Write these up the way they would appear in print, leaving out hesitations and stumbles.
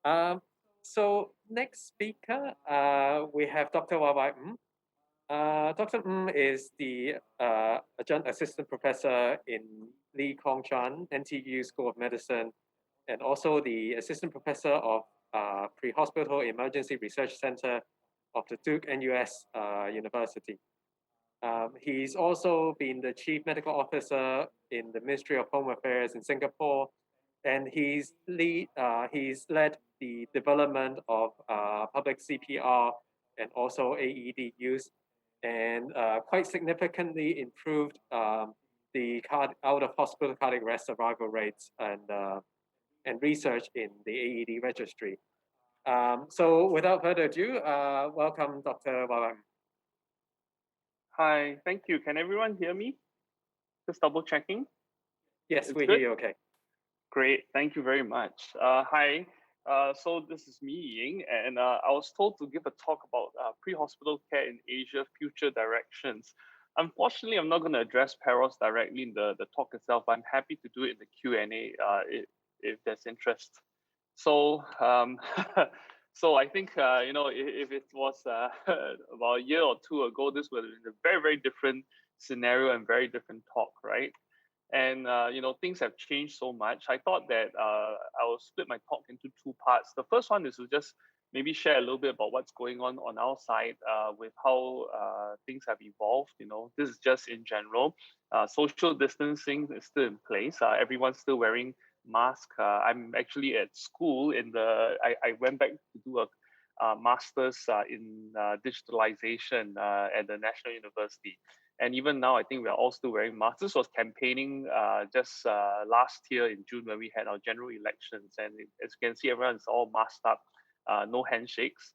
Um, so next speaker, we have Dr. Wawai Ng. Dr. Ng is the adjunct assistant professor in Lee Kong Chan NTU School of Medicine, and also the assistant professor of Pre-Hospital Emergency Research Center of the Duke NUS University. He's also been the chief medical officer in the Ministry of Home Affairs in Singapore, and he's led the development of public CPR and also AED use, and quite significantly improved the out of hospital cardiac arrest survival rates and research in the AED registry. So without further ado, welcome Dr. Walang. Hi, thank you. Can everyone hear me? Just double checking. Yes, It's we hear good. you okay. Great, thank you very much. Hi, so this is me, Ying, and I was told to give a talk about pre-hospital care in Asia, future directions. Unfortunately, I'm not going to address Paros directly in the talk itself, but I'm happy to do it in the Q&A if there's interest. So, so I think, if it was about a year or two ago, this would have been a very, very different scenario and very different talk, right? And things have changed so much. I thought that I will split my talk into two parts. The first one is to just maybe share a little bit about what's going on our side with how things have evolved. This is just in general. Social distancing is still in place. Everyone's still wearing masks. I'm actually at school I went back to do a master's in digitalization at the National University. And even now, I think we are all still wearing masks. This was campaigning just last year in June when we had our general elections. And as you can see, everyone's all masked up, no handshakes.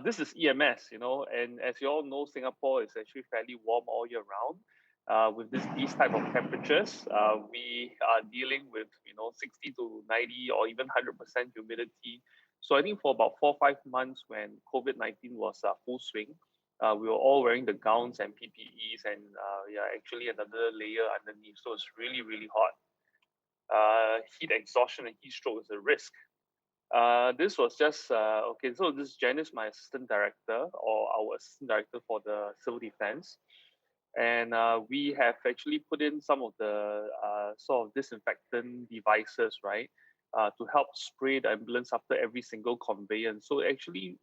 This is EMS, and as you all know, Singapore is actually fairly warm all year round. With these type of temperatures, we are dealing with 60 to 90 or even 100% humidity. So I think for about 4 or 5 months when COVID-19 was full swing, we were all wearing the gowns and PPEs, and actually another layer underneath. So it's really, really hot. Heat exhaustion and heat stroke is a risk. This was just okay. So this is Janice, my assistant director, or our assistant director for the civil defense, and we have actually put in some of the sort of disinfectant devices, right, to help spray the ambulance after every single conveyance. So actually,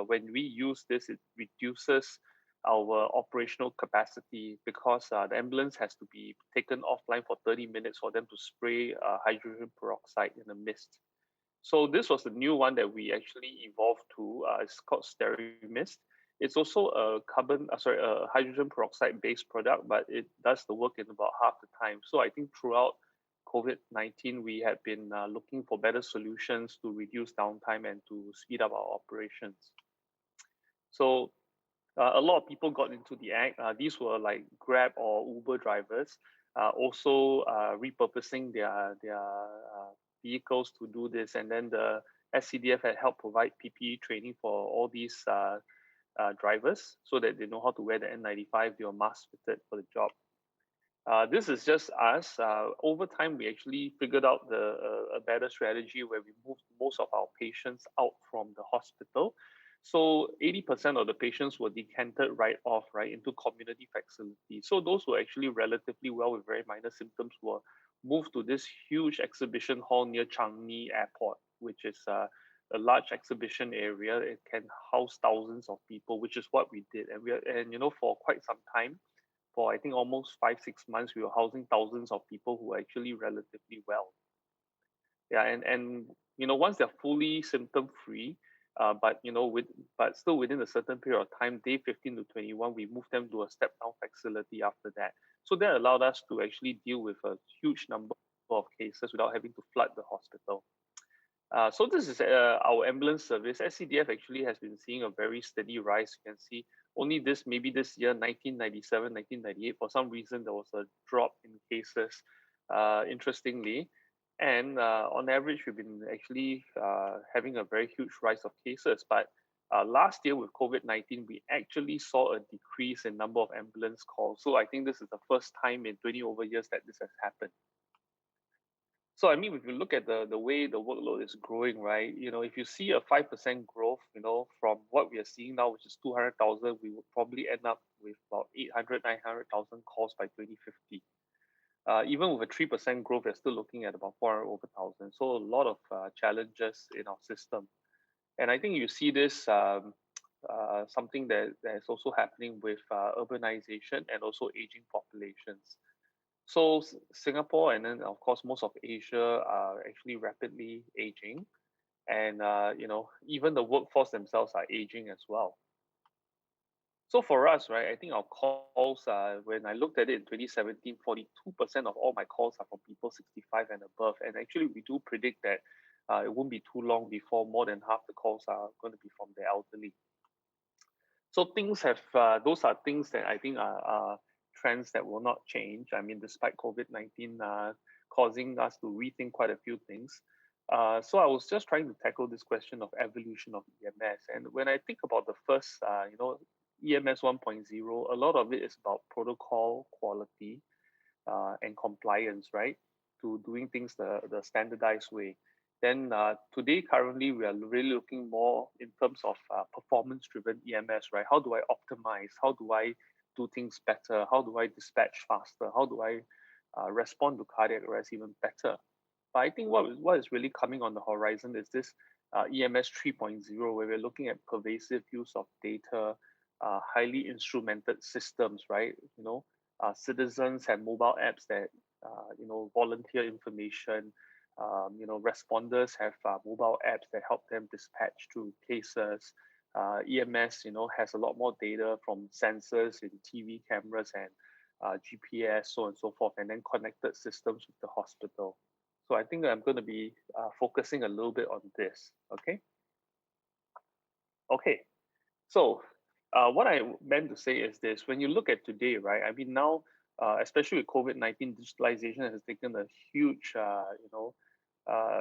when we use this, it reduces our operational capacity because the ambulance has to be taken offline for 30 minutes for them to spray hydrogen peroxide in the mist. So this was a new one that we actually evolved to. It's called Sterimist. It's also a hydrogen peroxide based product, but it does the work in about half the time. So I think throughout COVID-19, we have been looking for better solutions to reduce downtime and to speed up our operations. So a lot of people got into the act. These were like Grab or Uber drivers, also repurposing their vehicles to do this. And then the SCDF had helped provide PPE training for all these drivers so that they know how to wear the N95, they were mask fitted for the job. This is just us. Over time, we actually figured out a better strategy where we moved most of our patients out from the hospital. So 80% of the patients were decanted right off, right, into community facilities. So those who were actually relatively well with very minor symptoms were moved to this huge exhibition hall near Changi Airport, which is a large exhibition area. It can house thousands of people, which is what we did. And for quite some time, for I think almost 5-6 months, we were housing thousands of people who are actually relatively well. Yeah, and once they're fully symptom free, but but still within a certain period of time, day 15 to 21, we moved them to a step down facility after that. So that allowed us to actually deal with a huge number of cases without having to flood the hospital. So this is our ambulance service. SCDF actually has been seeing a very steady rise. You can see only maybe this year, 1997, 1998, for some reason, there was a drop in cases, interestingly. And on average, we've been actually having a very huge rise of cases. But last year with COVID-19, we actually saw a decrease in number of ambulance calls. So I think this is the first time in 20 over years that this has happened. So I mean, if you look at the way the workload is growing, right? If you see a 5% growth, from what we are seeing now, which is 200,000, we will probably end up with about 800, 900,000 calls by 2050. Even with a 3% growth, we're still looking at about 400 over thousand. So a lot of challenges in our system. And I think you see this something that is also happening with urbanization and also aging populations. So Singapore and then of course most of Asia are actually rapidly aging, and even the workforce themselves are aging as well. So for us, right, I think our calls, when I looked at it in 2017, 42% of all my calls are from people 65 and above. And actually, we do predict that it won't be too long before more than half the calls are going to be from the elderly. So those are things that I think are trends that will not change. I mean, despite COVID-19 causing us to rethink quite a few things. So I was just trying to tackle this question of evolution of EMS. And when I think about the first, EMS 1.0, a lot of it is about protocol quality and compliance, right? To doing things the standardized way. Then today, currently, we are really looking more in terms of performance-driven EMS, right? How do I optimize? How do I do things better? How do I dispatch faster? How do I respond to cardiac arrest even better? But I think what is really coming on the horizon is this EMS 3.0, where we're looking at pervasive use of data, highly instrumented systems, right? Citizens have mobile apps that volunteer information. Responders have mobile apps that help them dispatch to cases. EMS, has a lot more data from sensors in TV cameras and GPS, so on and so forth, and then connected systems with the hospital. So I think I'm going to be focusing a little bit on this. Okay. Okay. So what I meant to say is this: when you look at today, right? I mean, now, especially with COVID-19, digitalization has taken a huge,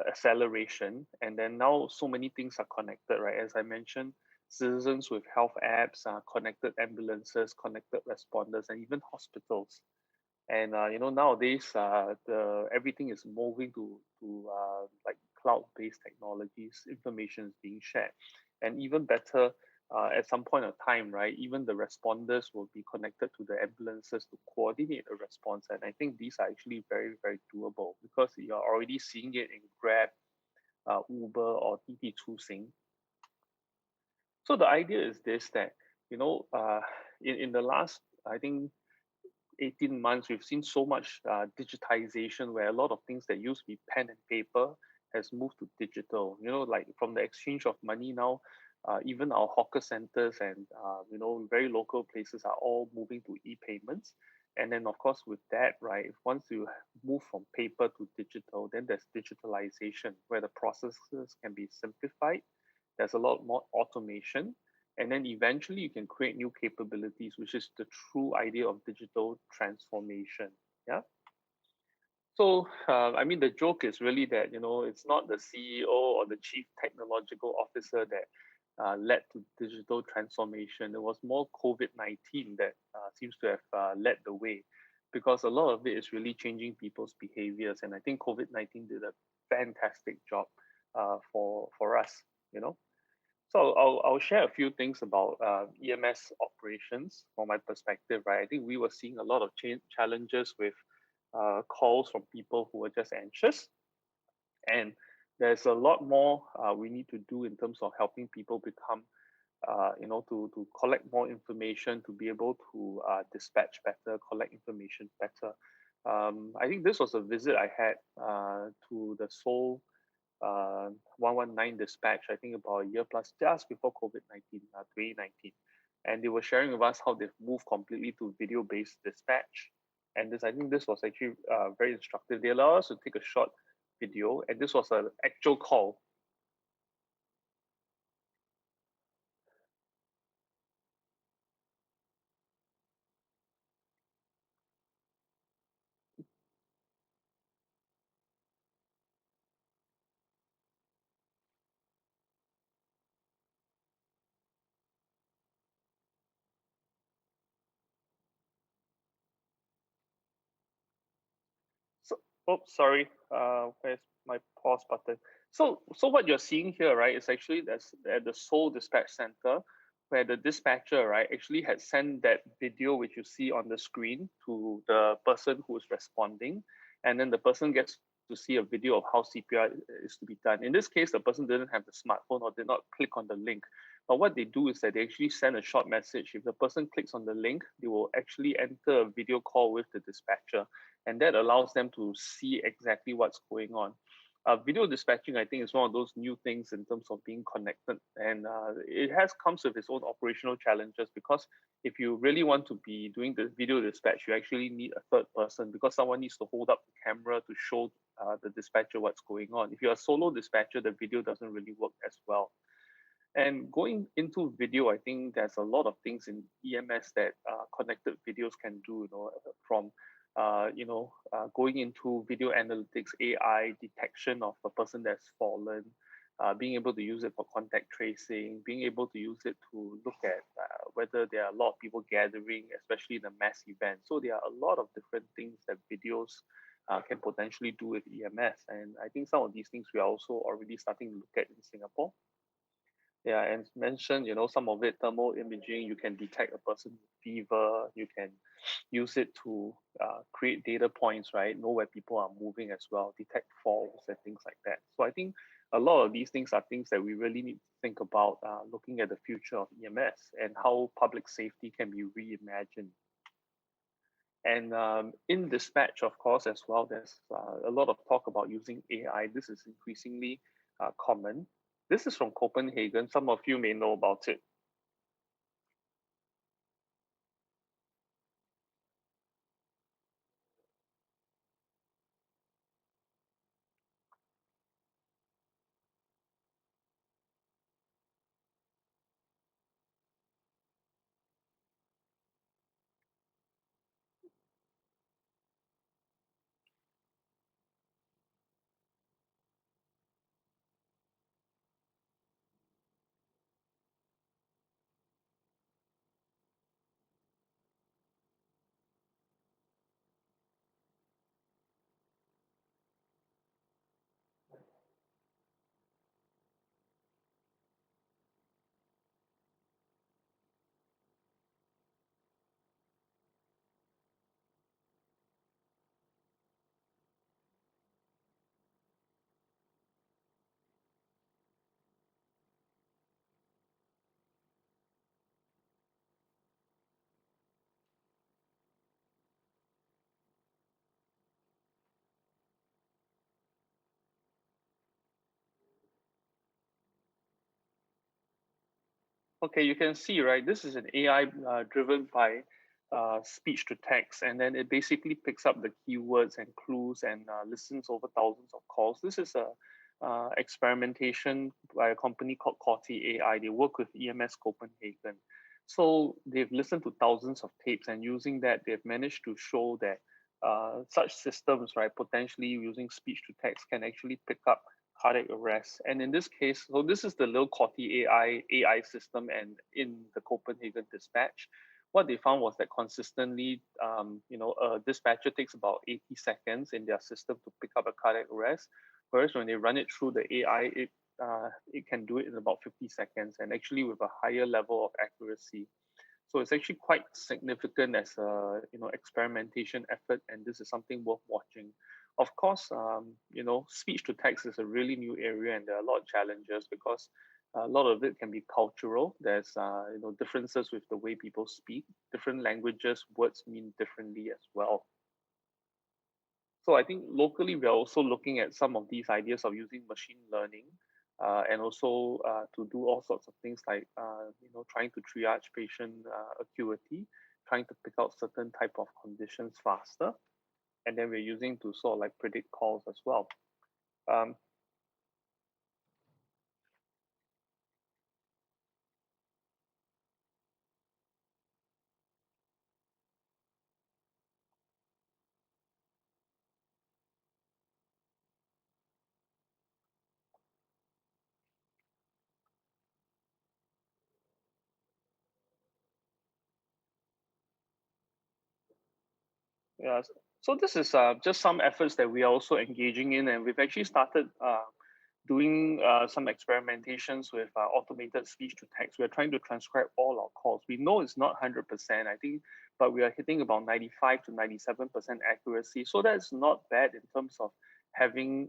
acceleration, and then now so many things are connected, right? As I mentioned, citizens with health apps, connected ambulances, connected responders, and even hospitals. And nowadays, the everything is moving to like cloud-based technologies. Information is being shared, and even better, at some point of time, right? Even the responders will be connected to the ambulances to coordinate a response. And I think these are actually very, very doable because you're already seeing it in Grab, Uber, or TT Sing. So the idea is this: that in the last, I think, 18 months, we've seen so much digitization where a lot of things that used to be pen and paper has moved to digital. Like from the exchange of money now, even our hawker centers and very local places are all moving to e-payments. And then, of course, with that, right, once you move from paper to digital, then there's digitalization where the processes can be simplified. There's a lot more automation, and then eventually you can create new capabilities, which is the true idea of digital transformation. Yeah. So I mean, the joke is really that it's not the CEO or the chief technological officer that led to digital transformation. It was more COVID-19 that seems to have led the way, because a lot of it is really changing people's behaviors, and I think COVID-19 did a fantastic job for us. You know. So I'll share a few things about EMS operations from my perspective, right? I think we were seeing a lot of challenges with calls from people who were just anxious, and there's a lot more we need to do in terms of helping people become, to collect more information, to be able to dispatch better, collect information better. I think this was a visit I had to the Seoul 119 dispatch, I think about a year plus, just before COVID-19, 2019. And they were sharing with us how they've moved completely to video-based dispatch. And I think this was actually very instructive. They allowed us to take a short video, and this was an actual call. So Oh, sorry. Where's my pause button? So what you're seeing here, right, is actually that's at the Seoul Dispatch Center, where the dispatcher, right, actually had sent that video which you see on the screen to the person who is responding, and then the person gets to see a video of how CPR is to be done. In this case, the person didn't have the smartphone or did not click on the link. But what they do is that they actually send a short message. If the person clicks on the link, they will actually enter a video call with the dispatcher, and that allows them to see exactly what's going on. Video dispatching, I think, is one of those new things in terms of being connected, and it has comes with its own operational challenges because if you really want to be doing the video dispatch, you actually need a third person because someone needs to hold up the camera to show the dispatcher what's going on. If you're a solo dispatcher, the video doesn't really work as well. And going into video, I think there's a lot of things in EMS that connected videos can do. From going into video analytics, AI detection of a person that's fallen, being able to use it for contact tracing, being able to use it to look at whether there are a lot of people gathering, especially in a mass event. So there are a lot of different things that videos can potentially do with EMS. And I think some of these things we are also already starting to look at in Singapore. Yeah, and mentioned, some of it, thermal imaging, you can detect a person with fever, you can use it to create data points, right? Know where people are moving as well, detect falls and things like that. So I think a lot of these things are things that we really need to think about looking at the future of EMS and how public safety can be reimagined. And in dispatch, of course, as well, there's a lot of talk about using AI. This is increasingly common. This is from Copenhagen. Some of you may know about it. Okay, you can see, right? This is an AI driven by speech to text, and then it basically picks up the keywords and clues and listens over thousands of calls. This is a experimentation by a company called Corti AI. They work with EMS Copenhagen. So they've listened to thousands of tapes, and using that, they've managed to show that such systems, right, potentially using speech to text, can actually pick up cardiac arrest. And in this case, so this is the little Corti AI system, and in the Copenhagen dispatch, what they found was that consistently, a dispatcher takes about 80 seconds in their system to pick up a cardiac arrest, whereas when they run it through the AI, it can do it in about 50 seconds, and actually with a higher level of accuracy. So it's actually quite significant as a experimentation effort, and this is something worth watching. Of course, speech to text is a really new area, and there are a lot of challenges because a lot of it can be cultural. There's differences with the way people speak. Different languages, words mean differently as well. So I think locally we are also looking at some of these ideas of using machine learning and also to do all sorts of things like trying to triage patient acuity, trying to pick out certain type of conditions faster, and then we're using to sort of like predict calls as well. Um, Yeah. So this is just some efforts that we are also engaging in, and we've actually started doing some experimentations with automated speech to text. We're trying to transcribe all our calls. We know it's not 100%, I think, but we are hitting about 95 to 97% accuracy. So that's not bad in terms of having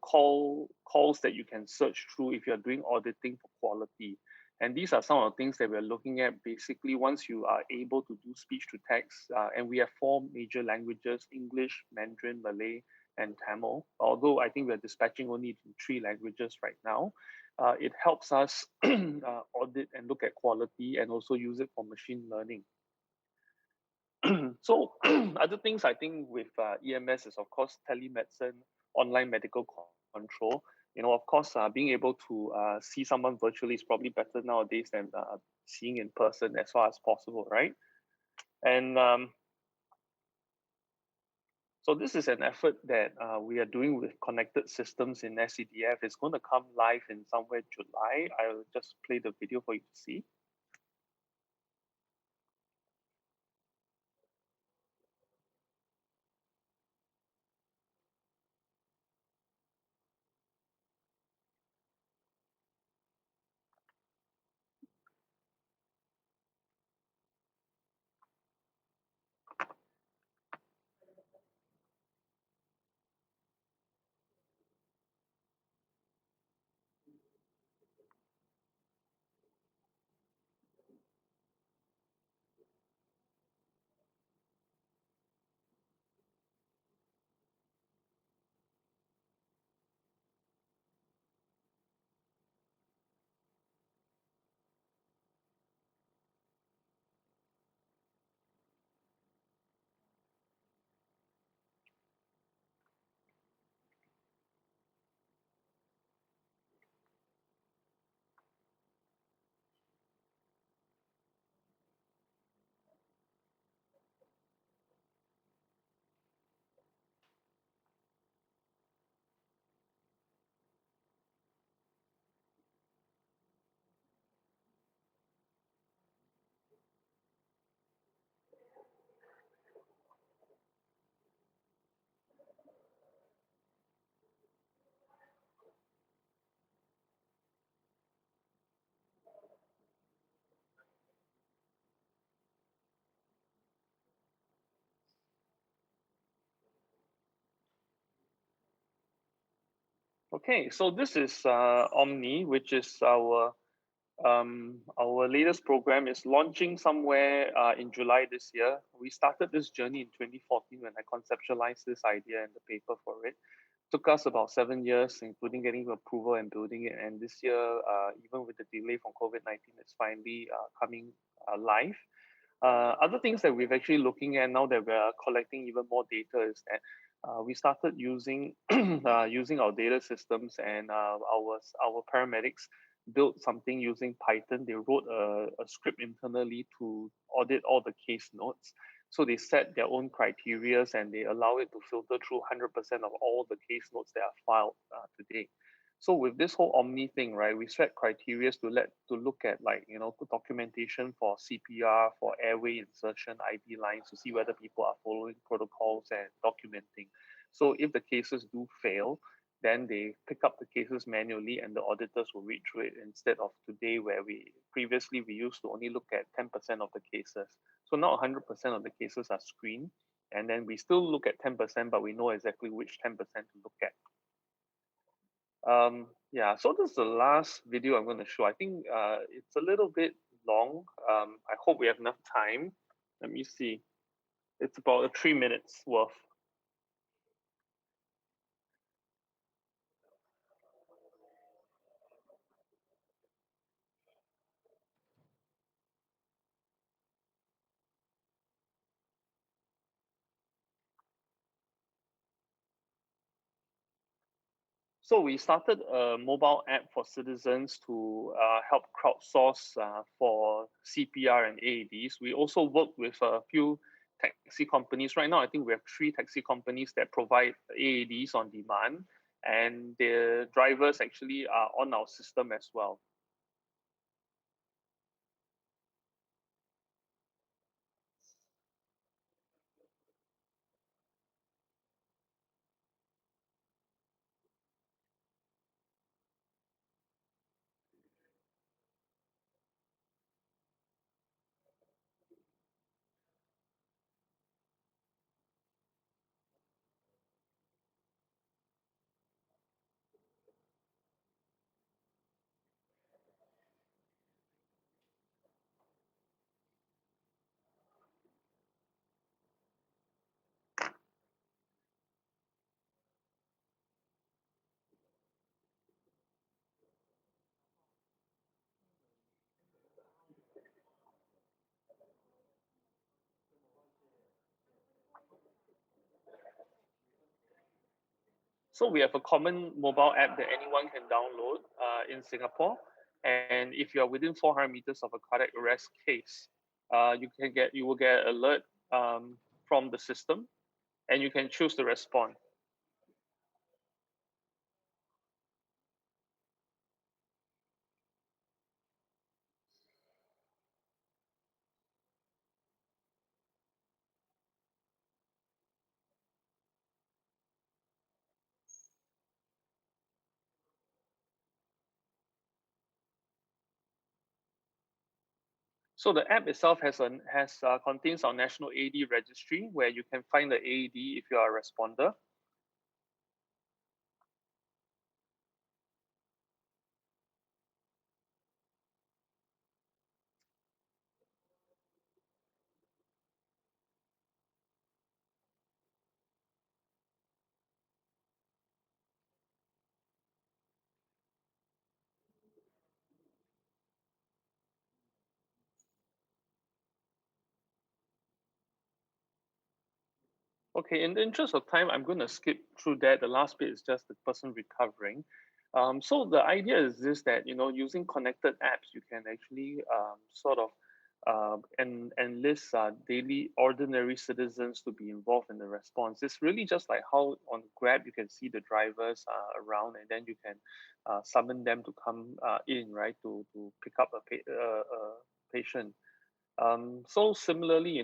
calls that you can search through if you're doing auditing for quality. And these are some of the things that we're looking at. Basically, once you are able to do speech to text, and we have four major languages: English, Mandarin, Malay, and Tamil. Although I think we're dispatching only in three languages right now, it helps us audit and look at quality and also use it for machine learning. So other things I think with EMS is of course telemedicine, online medical control. Of course, being able to see someone virtually is probably better nowadays than seeing in person as far as possible, right? And so this is an effort that we are doing with connected systems in SCDF. It's going to come live in somewhere July. I'll just play the video for you to see. Okay, so this is Omni, which is our latest program is launching somewhere in July this year. We started this journey in 2014 when I conceptualized this idea and the paper for it. Took us about 7 years, including getting approval and building it. And this year, even with the delay from COVID-19, it's finally coming live. Other things that we've actually looking at now that we're collecting even more data is that we started using using our data systems, and our paramedics built something using Python. They wrote a script internally to audit all the case notes. So they set their own criterias and they allow it to filter through 100% of all the case notes that are filed today. So with this whole Omni thing, right, we set criteria to look at, like, documentation for CPR, for airway insertion, IV lines, to see whether people are following protocols and documenting. So if the cases do fail, then they pick up the cases manually and the auditors will read through it, instead of today where we previously we used to only look at 10% of the cases. So now 100% of the cases are screened, and then we still look at 10%, but we know exactly which 10% to look at. Yeah, so this is the last video I'm going to show. I think it's a little bit long. I hope we have enough time. Let me see. It's about 3 minutes worth. So we started a mobile app for citizens to help crowdsource for CPR and AEDs. We also work with a few taxi companies. Right now, I think we have 3 taxi companies that provide AEDs on demand, and the drivers actually are on our system as well. So we have a common mobile app that anyone can download in Singapore. And if you are within 400 meters of a cardiac arrest case, you will get an alert from the system, and you can choose to respond. So the app itself contains our national AED registry, where you can find the AED if you are a responder. Okay, in the interest of time, I'm going to skip through that. The last bit is just the person recovering. So the idea is this, that using connected apps, you can actually sort of enlist daily ordinary citizens to be involved in the response. It's really just like how on Grab you can see the drivers around, and then you can summon them to come in, right, to pick up a patient. So similarly,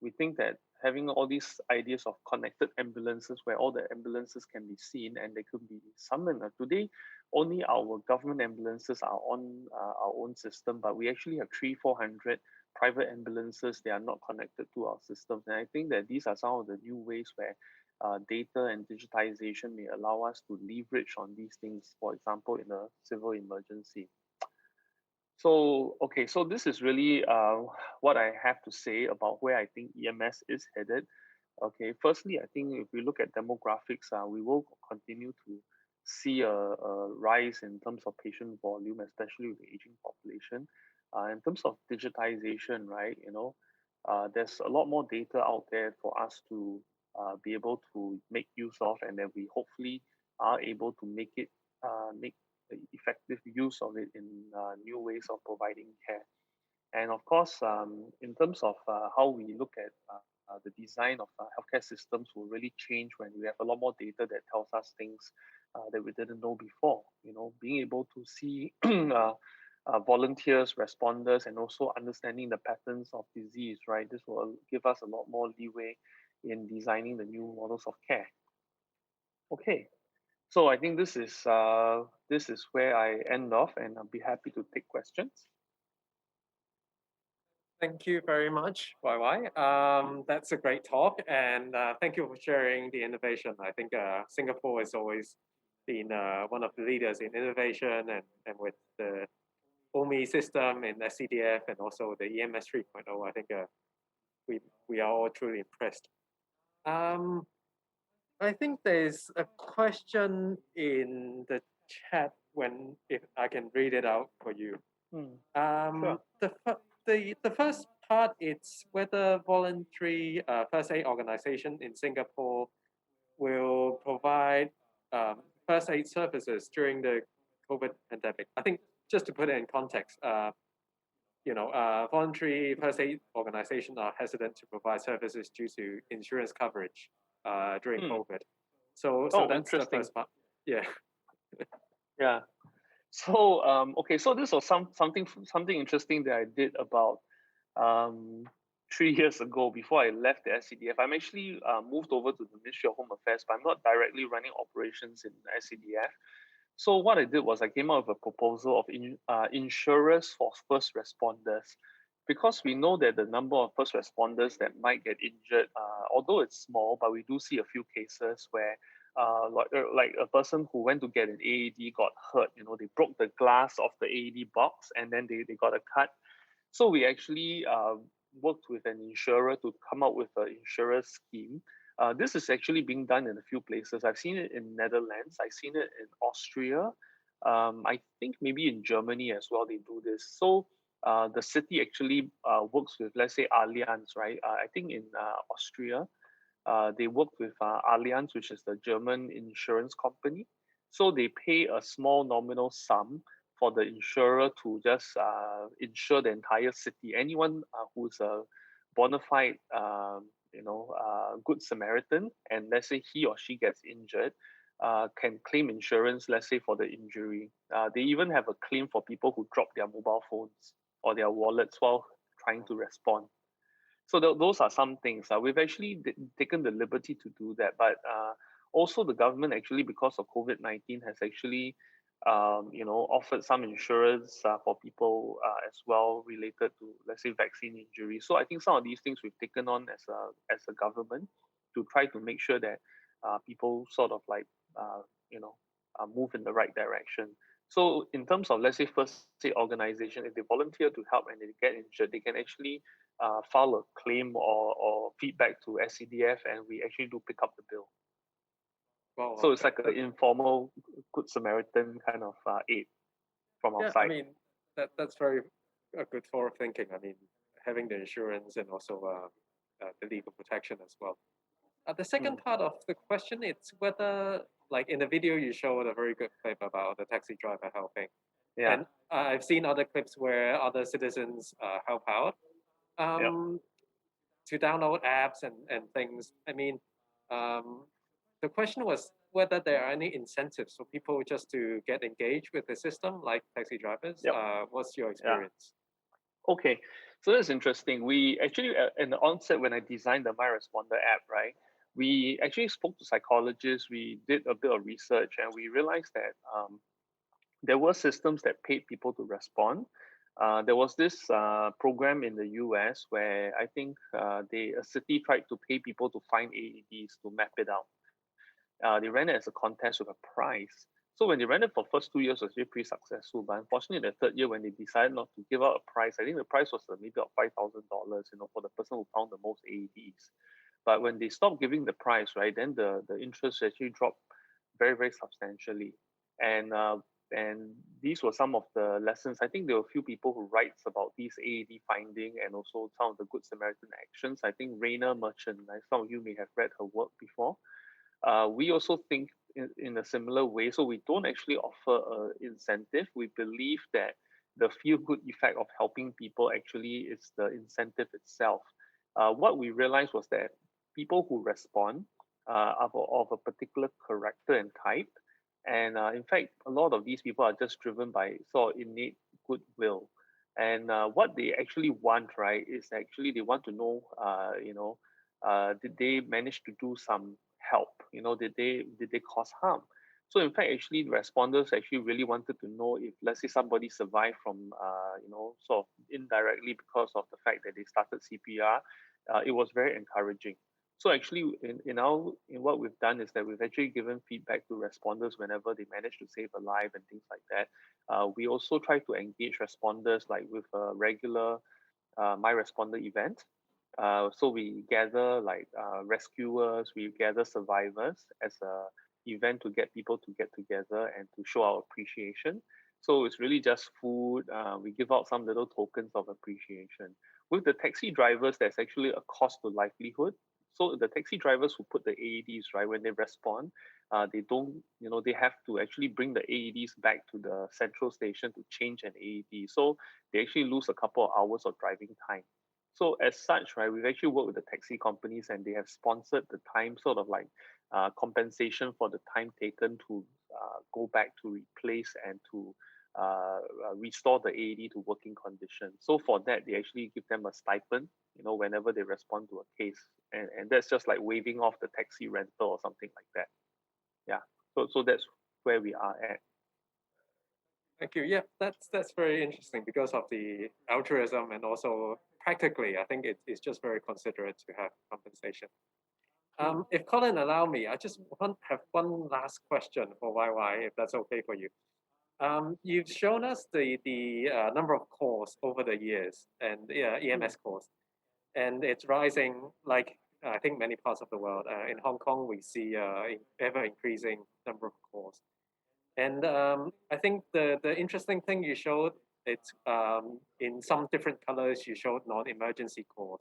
we think that having all these ideas of connected ambulances where all the ambulances can be seen and they could be summoned. Today, only our government ambulances are on our own system, but we actually have 400 private ambulances. They are not connected to our systems. And I think that these are some of the new ways where data and digitization may allow us to leverage on these things, for example, in a civil emergency. So, okay, so this is really what I have to say about where I think EMS is headed. Okay, firstly, I think if we look at demographics, we will continue to see a rise in terms of patient volume, especially with the aging population. In terms of digitization, right, there's a lot more data out there for us to be able to make use of, and then we hopefully are able to make effective use of it in new ways of providing care. And of course, in terms of how we look at the design of healthcare systems will really change when we have a lot more data that tells us things that we didn't know before. Being able to see volunteers, responders, and also understanding the patterns of disease, right? This will give us a lot more leeway in designing the new models of care. Okay, so I think this is where I end off, and I'll be happy to take questions. Thank you very much, YY. That's a great talk, and thank you for sharing the innovation. I think Singapore has always been one of the leaders in innovation, and with the OMI system in SCDF and also the EMS 3.0, I think we are all truly impressed. I think there's a question in the chat if I can read it out for you. Sure. The first part is whether voluntary first aid organization in Singapore will provide first aid services during the COVID pandemic. I think just to put it in context, voluntary first aid organizations are hesitant to provide services due to insurance coverage during COVID. So that's the first part. Yeah. Yeah. So okay, so this was something interesting that I did about 3 years ago before I left the SCDF. I'm actually moved over to the Ministry of Home Affairs, but I'm not directly running operations in SCDF. So what I did was I came up with a proposal of insurers for first responders, because we know that the number of first responders that might get injured, although it's small, but we do see a few cases where like a person who went to get an AED got hurt. They broke the glass of the AED box and then they got a cut. So we actually worked with an insurer to come up with an insurer scheme. This is actually being done in a few places. I've seen it in Netherlands. I've seen it in Austria. I think maybe in Germany as well, they do this. So the city actually works with, let's say, Allianz, right? I think in Austria, They work with Allianz, which is the German insurance company. So they pay a small nominal sum for the insurer to just insure the entire city. Anyone who's a bona fide, good Samaritan, and let's say he or she gets injured, can claim insurance, let's say for the injury. They even have a claim for people who drop their mobile phones or their wallets while trying to respond. So those are some things. We've actually taken the liberty to do that, but also the government actually, because of COVID-19, has actually, offered some insurance for people as well related to, let's say, vaccine injuries. So I think some of these things we've taken on as a government to try to make sure that people sort of like, uh, you know, move in the right direction. So in terms of, let's say, first aid organization, if they volunteer to help and they get injured, they can actually file a claim or feedback to SCDF, and we actually do pick up the bill. Well, So it's like an informal Good Samaritan kind of aid from our yeah, I side. mean that's very a good forward thinking. I mean, having the insurance and also the legal protection as well. The second Mm, part of the question is whether, like in the video, you showed a very good clip about the taxi driver helping, yeah, and I've seen other clips where other citizens help out yeah. um, to download apps and things. I mean, um, the question was whether there are any incentives for people just to get engaged with the system, like taxi drivers. Yep. What's your Yeah. experience? Okay. So that's interesting. We actually, in the onset, when I designed the My Responder app, right, we actually spoke to psychologists. We did a bit of research, and we realized that there were systems that paid people to respond. There was this program in the US where I think a city tried to pay people to find AEDs to map it out. They ran it as a contest with a prize. So when they ran it for first 2 years, it was really pretty successful. But unfortunately, the third year, when they decided not to give out a prize, I think the prize was maybe about $5,000, for the person who found the most AEDs. But when they stopped giving the prize, right, then the interest actually dropped very, very substantially. And these were some of the lessons. I think there were a few people who writes about these AED finding and also some of the Good Samaritan actions. I think Raina Merchant, some of you may have read her work before. We also think in a similar way. So we don't actually offer an incentive. We believe that the feel good effect of helping people actually is the incentive itself. What we realized was that people who respond of a particular character and type, and in fact, a lot of these people are just driven by sort of innate goodwill. And what they actually want, right, is actually they want to know, did they manage to do some help? Did they cause harm? So in fact, actually, the responders actually really wanted to know if, let's say, somebody survived from, sort of indirectly because of the fact that they started CPR. It was very encouraging. So actually, in what we've done is that we've actually given feedback to responders whenever they manage to save a life and things like that. We also try to engage responders like with a regular My Responder event. So we gather like rescuers, we gather survivors as a event to get people to get together and to show our appreciation. So it's really just food. We give out some little tokens of appreciation. With the taxi drivers, there's actually a cost to livelihood. So the taxi drivers who put the AEDs, right, when they respond, they don't, they have to actually bring the AEDs back to the central station to change an AED. So they actually lose a couple of hours of driving time. So as such, right, we've actually worked with the taxi companies and they have sponsored the time, sort of like compensation for the time taken to go back to replace and to restore the AED to working condition. So for that, they actually give them a stipend, whenever they respond to a case, and that's just like waiving off the taxi rental or something like that. Yeah. So that's where we are at. Thank you. Yeah, that's very interesting because of the altruism and also practically, I think it's just very considerate to have compensation. If Colin allow me, I just have one last question for YY, if that's okay for you. You've shown us the number of calls over the years and EMS calls, and it's rising like I think many parts of the world. In Hong Kong, we see ever increasing number of calls. And I think the interesting thing you showed, it's in some different colors, you showed non-emergency calls.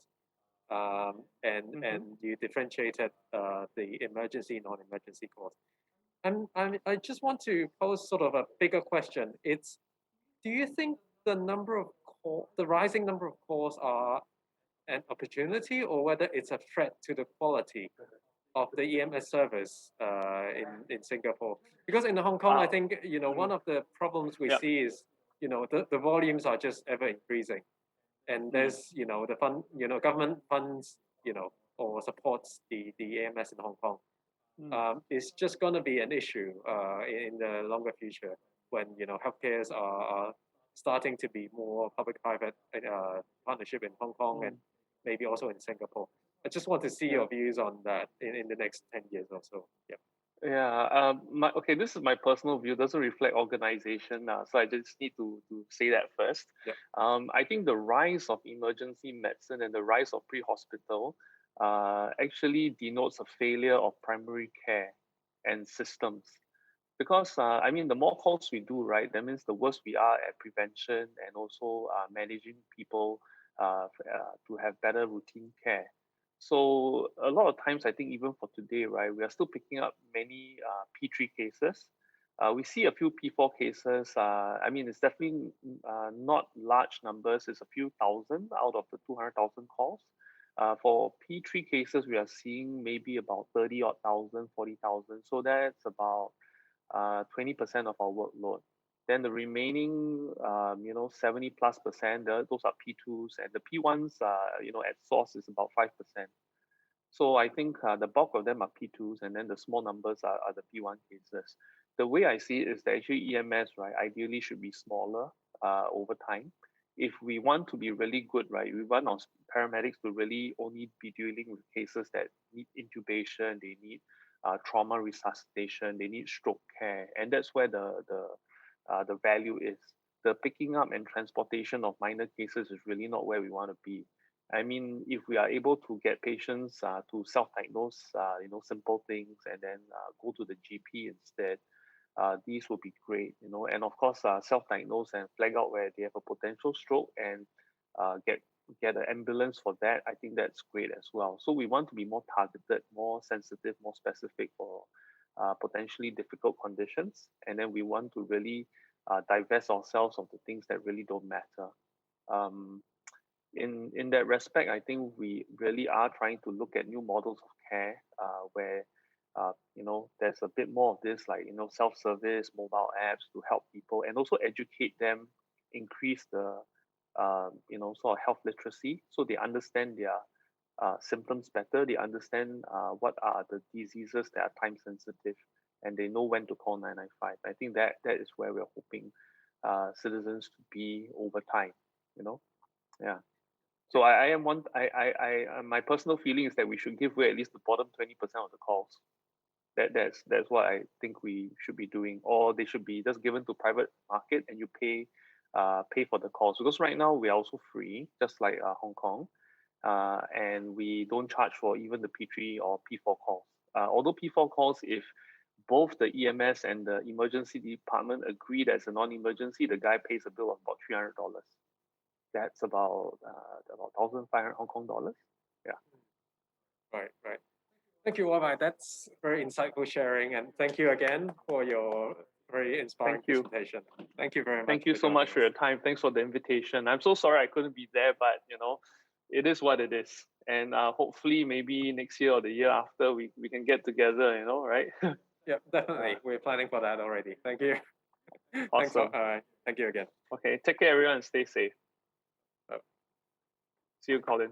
and you differentiated the emergency, non-emergency calls. I just want to pose sort of a bigger question. Do you think the rising number of calls are an opportunity, or whether it's a threat to the quality of the EMS service in Singapore? Because in Hong Kong, I think one of the problems we see is the volumes are just ever increasing, and there's the government funds or supports the EMS in Hong Kong. It's just going to be an issue in the longer future when healthcares are starting to be more public-private partnership in Hong Kong and maybe also in Singapore. I just want to see your views on that in the next 10 years or so. Yeah. Yeah. Okay, this is my personal view. It doesn't reflect organization, so I just need to say that first. Yeah. I think the rise of emergency medicine and the rise of pre-hospital actually denotes a failure of primary care and systems. Because I mean, the more calls we do, right, that means the worse we are at prevention and also managing people to have better routine care. So a lot of times, I think even for today, right, we are still picking up many P3 cases. We see a few P4 cases. I mean, it's definitely not large numbers. It's a few thousand out of the 200,000 calls. For P3 cases, we are seeing maybe about 30,000 odd, 40,000. So that's about 20% of our workload. Then the remaining, 70+%, those are P2s, and the P1s, at source is about 5%. So I think the bulk of them are P2s, and then the small numbers are the P1 cases. The way I see it is that actually EMS, right, ideally should be smaller over time. If we want to be really good, right, we want our paramedics to really only be dealing with cases that need intubation, they need trauma resuscitation, they need stroke care, and that's where the value is. The picking up and transportation of minor cases is really not where we want to be. I mean, if we are able to get patients to self-diagnose, simple things, and then go to the GP instead, these will be great, and of course, self-diagnose and flag out where they have a potential stroke and get an ambulance for that. I think that's great as well. So we want to be more targeted, more sensitive, more specific for potentially difficult conditions, and then we want to really divest ourselves of the things that really don't matter. In that respect, I think we really are trying to look at new models of care where there's a bit more of this, like self-service mobile apps to help people and also educate them, increase the sort of health literacy, so they understand their symptoms better. They understand what are the diseases that are time sensitive, and they know when to call 995. I think that is where we're hoping citizens to be over time. Yeah. So my personal feeling is that we should give away at least the bottom 20% of the calls. That's what I think we should be doing, or they should be just given to private market and you pay for the calls, because right now we are also free, just like Hong Kong, and we don't charge for even the P3 or P4 calls. Although P4 calls, if both the EMS and the emergency department agree that it's a non-emergency, the guy pays a bill of about $300. That's about 1,500 Hong Kong dollars. Yeah. Right. Thank you, Wai. That's very insightful sharing, and thank you again for your very inspiring presentation. Thank you very much. Thank you so much for your time. Thanks for the invitation. I'm so sorry I couldn't be there, but it is what it is. And hopefully maybe next year or the year after we can get together, right? Yeah, definitely. We're planning for that already. Thank you. Awesome. Thank you again. Okay, take care everyone and stay safe. See you, Colin.